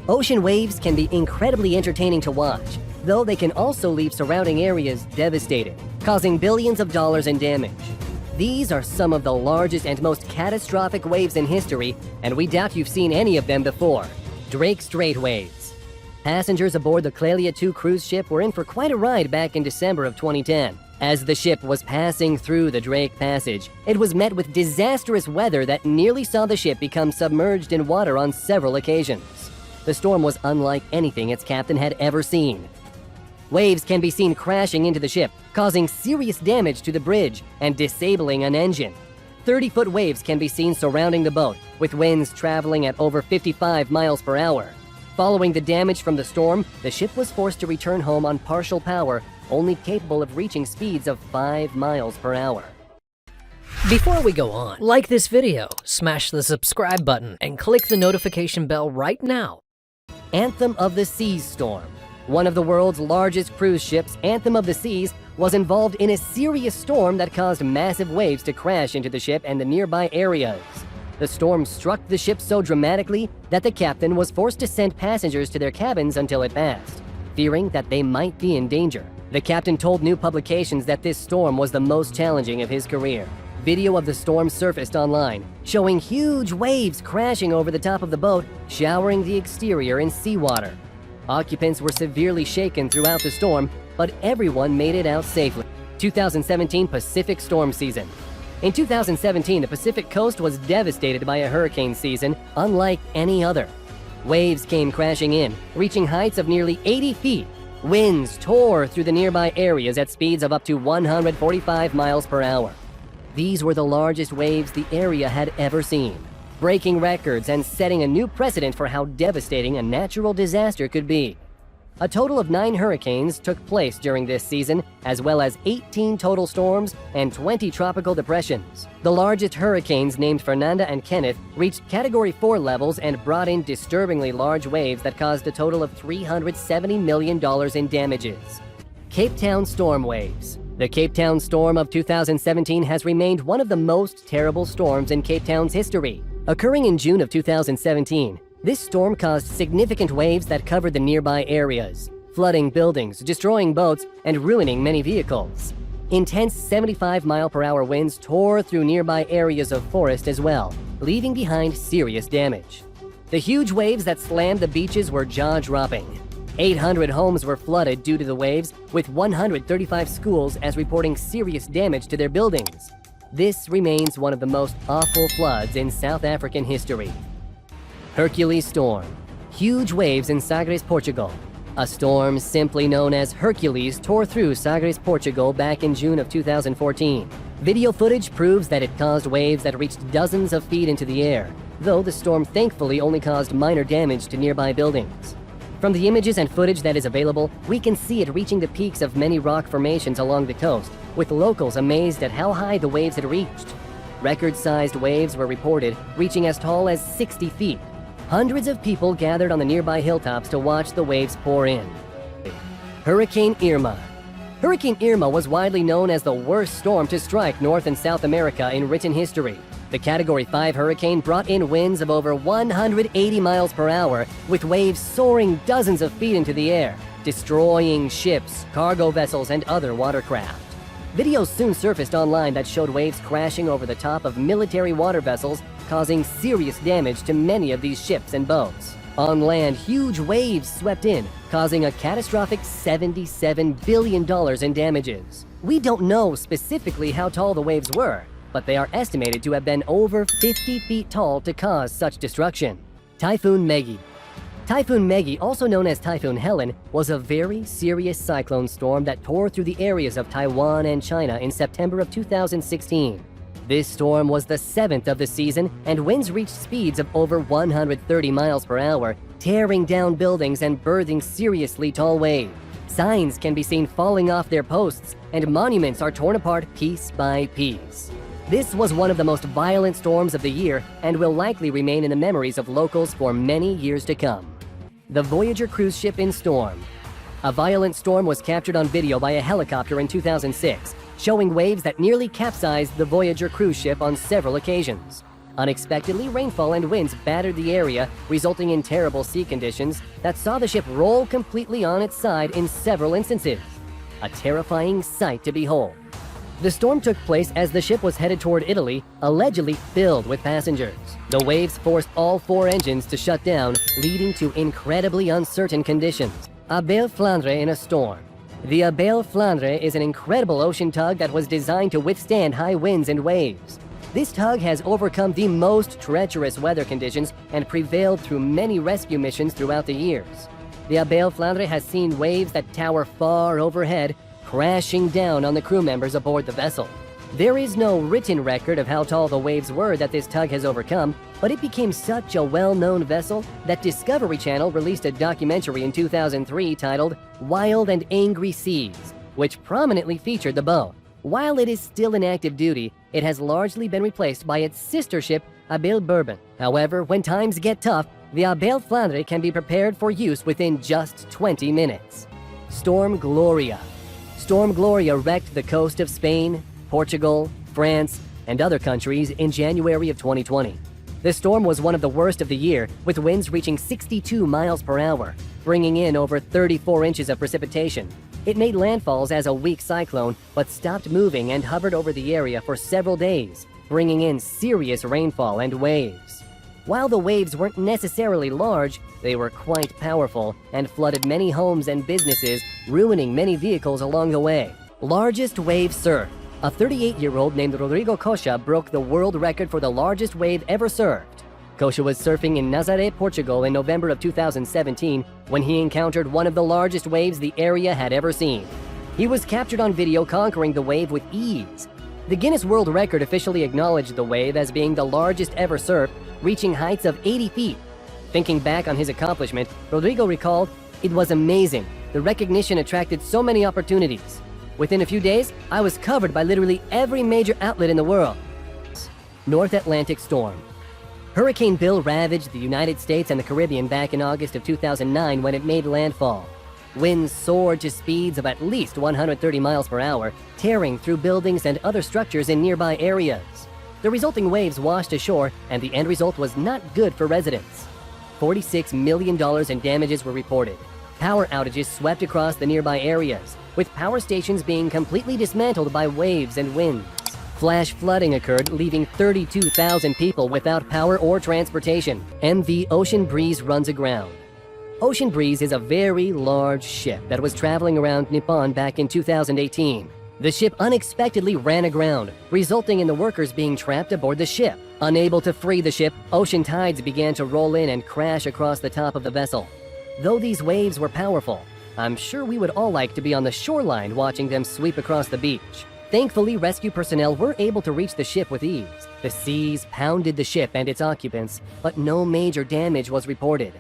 Ocean waves can be incredibly entertaining to watch, though they can also leave surrounding areas devastated, causing billions of dollars in damage. These are some of the largest and most catastrophic waves in history, and we doubt you've seen any of them before. Drake Strait waves. Passengers aboard the Clelia II cruise ship were in for quite a ride back in December of 2010. As the ship was passing through the Drake Passage, it was met with disastrous weather that nearly saw the ship become submerged in water on several occasions. The storm was unlike anything its captain had ever seen. Waves can be seen crashing into the ship, causing serious damage to the bridge and disabling an engine. 30-foot waves can be seen surrounding the boat, with winds traveling at over 55 miles per hour. Following the damage from the storm, the ship was forced to return home on partial power, only capable of reaching speeds of 5 miles per hour. Before we go on, like this video, smash the subscribe button, and click the notification bell right now. Anthem of the Seas storm. One of the world's largest cruise ships, Anthem of the Seas, was involved in a serious storm that caused massive waves to crash into the ship and the nearby areas. The storm struck the ship so dramatically that the captain was forced to send passengers to their cabins until it passed, fearing that they might be in danger. The captain told new publications that this storm was the most challenging of his career. Video of the storm surfaced online, showing huge waves crashing over the top of the boat, showering the exterior in seawater. Occupants were severely shaken throughout the storm, but everyone made it out safely. 2017 Pacific storm season. In 2017, the Pacific coast was devastated by a hurricane season unlike any other. Waves came crashing in, reaching heights of nearly 80 feet. Winds tore through the nearby areas at speeds of up to 145 miles per hour. These were the largest waves the area had ever seen, breaking records and setting a new precedent for how devastating a natural disaster could be. A total of 9 hurricanes took place during this season, as well as 18 total storms and 20 tropical depressions. The largest hurricanes, named Fernanda and Kenneth, reached Category 4 levels and brought in disturbingly large waves that caused a total of $370 million in damages. Cape Town storm waves. The Cape Town storm of 2017 has remained one of the most terrible storms in Cape Town's history. Occurring in June of 2017, this storm caused significant waves that covered the nearby areas, flooding buildings, destroying boats, and ruining many vehicles. Intense 75-mile-per-hour winds tore through nearby areas of forest as well, leaving behind serious damage. The huge waves that slammed the beaches were jaw-dropping. 800 homes were flooded due to the waves, with 135 schools as reporting serious damage to their buildings. This remains one of the most awful floods in South African history. Hercules storm. Huge waves in Sagres, Portugal. A storm simply known as Hercules tore through Sagres, Portugal back in June of 2014. Video footage proves that it caused waves that reached dozens of feet into the air, though the storm thankfully only caused minor damage to nearby buildings. From the images and footage that is available, we can see it reaching the peaks of many rock formations along the coast, with locals amazed at how high the waves had reached. Record-sized waves were reported, reaching as tall as 60 feet. Hundreds of people gathered on the nearby hilltops to watch the waves pour in. Hurricane Irma. Hurricane Irma was widely known as the worst storm to strike North and South America in written history. The Category 5 hurricane brought in winds of over 180 miles per hour, with waves soaring dozens of feet into the air, destroying ships, cargo vessels, and other watercraft. Videos soon surfaced online that showed waves crashing over the top of military water vessels, causing serious damage to many of these ships and boats. On land, huge waves swept in, causing a catastrophic $77 billion in damages. We don't know specifically how tall the waves were, but they are estimated to have been over 50 feet tall to cause such destruction. Typhoon Maggie. Typhoon Maggie, also known as Typhoon Helen, was a very serious cyclone storm that tore through the areas of Taiwan and China in September of 2016. This storm was the 7th of the season, and winds reached speeds of over 130 miles per hour, tearing down buildings and birthing seriously tall waves. Signs can be seen falling off their posts, and monuments are torn apart piece by piece. This was one of the most violent storms of the year and will likely remain in the memories of locals for many years to come. The Voyager cruise ship in storm. A violent storm was captured on video by a helicopter in 2006, showing waves that nearly capsized the Voyager cruise ship on several occasions. Unexpectedly, rainfall and winds battered the area, resulting in terrible sea conditions that saw the ship roll completely on its side in several instances. A terrifying sight to behold. The storm took place as the ship was headed toward Italy, allegedly filled with passengers. The waves forced all 4 engines to shut down, leading to incredibly uncertain conditions. Abel Flandre in a storm. The Abel Flandre is an incredible ocean tug that was designed to withstand high winds and waves. This tug has overcome the most treacherous weather conditions and prevailed through many rescue missions throughout the years. The Abel Flandre has seen waves that tower far overhead, crashing down on the crew members aboard the vessel. There is no written record of how tall the waves were that this tug has overcome, but it became such a well-known vessel that Discovery Channel released a documentary in 2003 titled Wild and Angry Seas, which prominently featured the boat. While it is still in active duty, it has largely been replaced by its sister ship, Abel Bourbon. However, when times get tough, the Abel Flandre can be prepared for use within just 20 minutes. Storm Gloria. Storm Gloria wrecked the coast of Spain, Portugal, France, and other countries in January of 2020. The storm was one of the worst of the year, with winds reaching 62 miles per hour, bringing in over 34 inches of precipitation. It made landfalls as a weak cyclone, but stopped moving and hovered over the area for several days, bringing in serious rainfall and waves. While the waves weren't necessarily large, they were quite powerful and flooded many homes and businesses, ruining many vehicles along the way. Largest wave surf. A 38-year-old named Rodrigo Coxa broke the world record for the largest wave ever surfed. Coxa was surfing in Nazaré, Portugal in November of 2017 when he encountered one of the largest waves the area had ever seen. He was captured on video conquering the wave with ease. The Guinness World Record officially acknowledged the wave as being the largest ever surfed, reaching heights of 80 feet. Thinking back on his accomplishment, Rodrigo recalled, "It was amazing. The recognition attracted so many opportunities. Within a few days, I was covered by literally every major outlet in the world." North Atlantic storm. Hurricane Bill ravaged the United States and the Caribbean back in August of 2009 when it made landfall. Winds soared to speeds of at least 130 miles per hour, tearing through buildings and other structures in nearby areas. The resulting waves washed ashore, and the end result was not good for residents. $46 million in damages were reported. Power outages swept across the nearby areas, with power stations being completely dismantled by waves and winds. Flash flooding occurred, leaving 32,000 people without power or transportation. MV Ocean Breeze runs aground. Ocean Breeze is a very large ship that was traveling around Nippon back in 2018. The ship unexpectedly ran aground, resulting in the workers being trapped aboard the ship. Unable to free the ship, ocean tides began to roll in and crash across the top of the vessel. Though these waves were powerful, I'm sure we would all like to be on the shoreline watching them sweep across the beach. Thankfully, rescue personnel were able to reach the ship with ease. The seas pounded the ship and its occupants, but no major damage was reported.